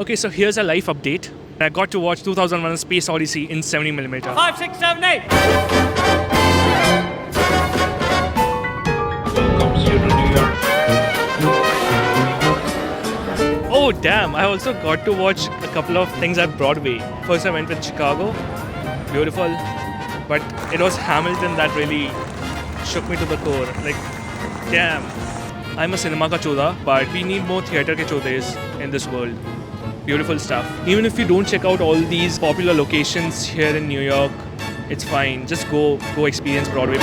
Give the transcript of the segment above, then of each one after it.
Okay, so here's a life update. I got to watch 2001 Space Odyssey in 70mm. 5, 6, 7, 8. Welcomes you to New York. Oh damn, I also got to watch a couple of things at Broadway. First I went with Chicago, beautiful, but it was Hamilton that really shook me to the core. Like, damn, I'm a cinema ka choda, but we need more theatre ke chodes in this world. Beautiful stuff. Even if you don't check out all these popular locations here in New York, it's fine. Just go experience Broadway.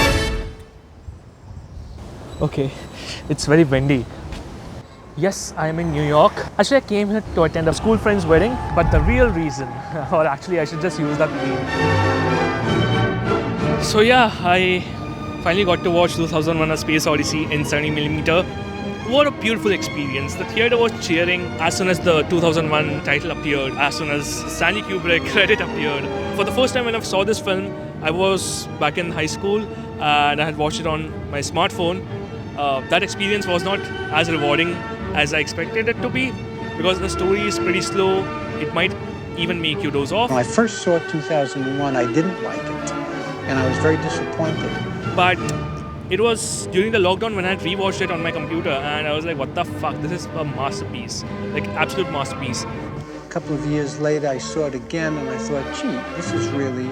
Okay, it's very windy. Yes, I am in New York. Actually, I came here to attend a school friend's wedding, but the real reason, or actually I should just use that name. So yeah, I finally got to watch 2001 A Space Odyssey in 70mm. What a beautiful experience. The theatre was cheering as soon as the 2001 title appeared, as soon as Stanley Kubrick credit appeared. For the first time when I saw this film, I was back in high school and I had watched it on my smartphone. That experience was not as rewarding as I expected it to be because the story is pretty slow. It might even make you doze off. When I first saw 2001, I didn't like it and I was very disappointed. But it was during the lockdown when I had rewatched it on my computer and I was like, what the fuck, this is a masterpiece, like absolute masterpiece. A couple of years later, I saw it again and I thought, gee, this is really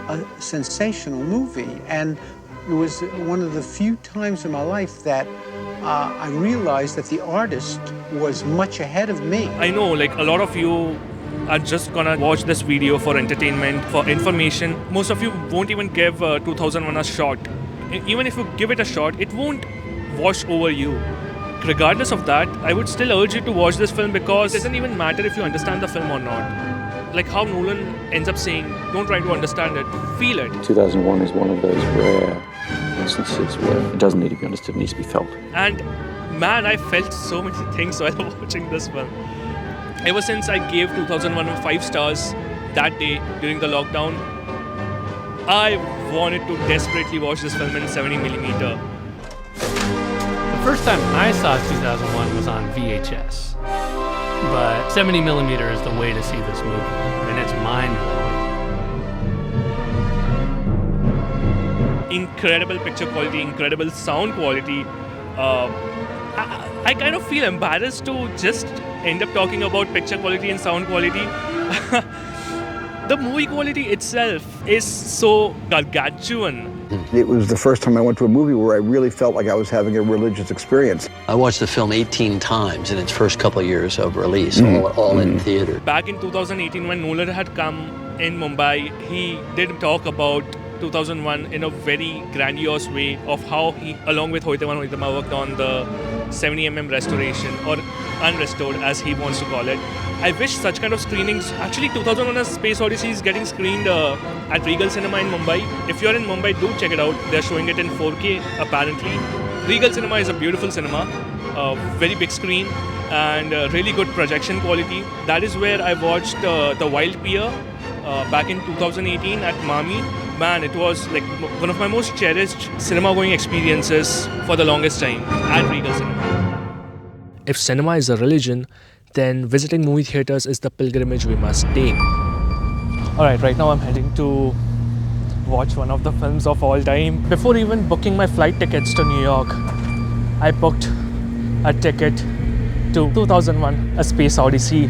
a sensational movie. And it was one of the few times in my life that I realized that the artist was much ahead of me. I know, like a lot of you are just gonna watch this video for entertainment, for information. Most of you won't even give 2001 a shot. Even if you give it a shot, it won't wash over you. Regardless of that, I would still urge you to watch this film because it doesn't even matter if you understand the film or not. Like how Nolan ends up saying, don't try to understand it, feel it. 2001 is one of those rare instances where it doesn't need to be understood, it needs to be felt. And man, I felt so many things while watching this film. Ever since I gave 2001 5 stars that day during the lockdown, I wanted to desperately watch this film in 70mm. The first time I saw 2001 was on VHS. But 70mm is the way to see this movie, and it's mind-blowing. Incredible picture quality, incredible sound quality. I kind of feel embarrassed to just end up talking about picture quality and sound quality. The movie quality itself is so gargantuan. It was the first time I went to a movie where I really felt like I was having a religious experience. I watched the film 18 times in its first couple of years of release, all in theater. Back in 2018 when Nolan had come in Mumbai, he did talk about 2001 in a very grandiose way of how he, along with Hoytema worked on the 70mm restoration or unrestored as he wants to call it. I wish such kind of screenings, actually 2001 A Space Odyssey is getting screened at Regal Cinema in Mumbai. If you're in Mumbai, do check it out. They're showing it in 4K apparently. Regal Cinema is a beautiful cinema, very big screen and really good projection quality. That is where I watched The Wild Pier back in 2018 at Mami. Man, it was like one of my most cherished cinema going experiences for the longest time at Regal Cinema. If cinema is a religion, then visiting movie theaters is the pilgrimage we must take. Alright, right now I'm heading to watch one of the films of all time. Before even booking my flight tickets to New York, I booked a ticket to 2001 A Space Odyssey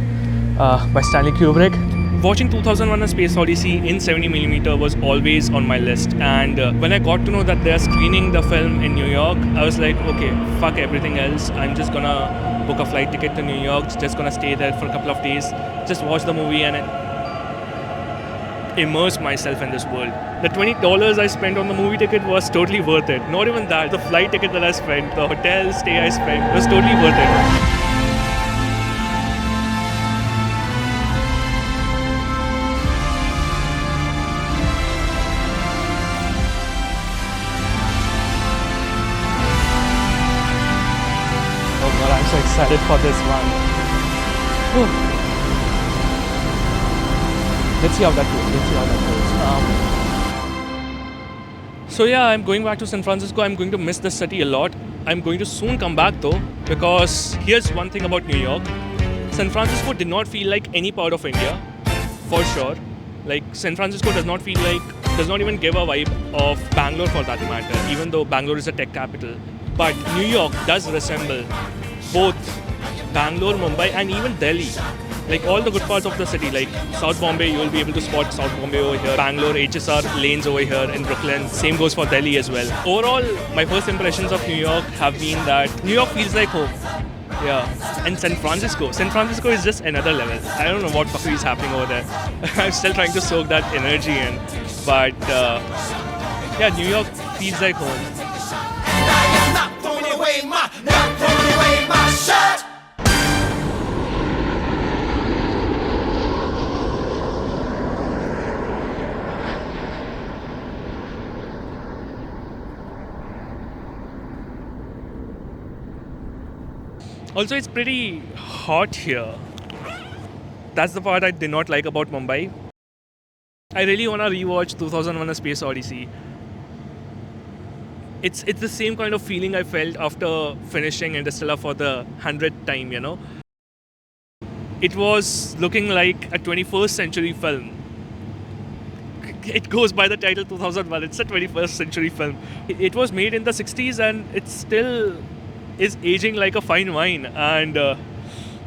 by Stanley Kubrick. Watching 2001 A Space Odyssey in 70mm was always on my list, and when I got to know that they're screening the film in New York, I was like, okay, fuck everything else. I'm just gonna book a flight ticket to New York, just gonna stay there for a couple of days, just watch the movie and immerse myself in this world. The $20 I spent on the movie ticket was totally worth it. Not even that, the flight ticket that I spent, the hotel stay I spent was totally worth it. I'm so excited for this one. Whew. Let's see how that goes. So yeah, I'm going back to San Francisco. I'm going to miss this city a lot. I'm going to soon come back though, because here's one thing about New York. San Francisco did not feel like any part of India, for sure. Like San Francisco does not even give a vibe of Bangalore for that matter, even though Bangalore is a tech capital. But New York does resemble both Bangalore, Mumbai, and even Delhi. Like all the good parts of the city, like South Bombay, you will be able to spot South Bombay over here. Bangalore, HSR lanes over here in Brooklyn. Same goes for Delhi as well. Overall, my first impressions of New York have been that New York feels like home. Yeah. And San Francisco is just another level. I don't know what fuckery is happening over there. I'm still trying to soak that energy in. But yeah, New York feels like home. Also, it's pretty hot here. That's the part I did not like about Mumbai. I really want to rewatch 2001: A Space Odyssey. It's the same kind of feeling I felt after finishing Interstellar for the 100th time, you know. It was looking like a 21st century film. It goes by the title 2001. It's a 21st century film. It was made in the 60s and it still is aging like a fine wine. And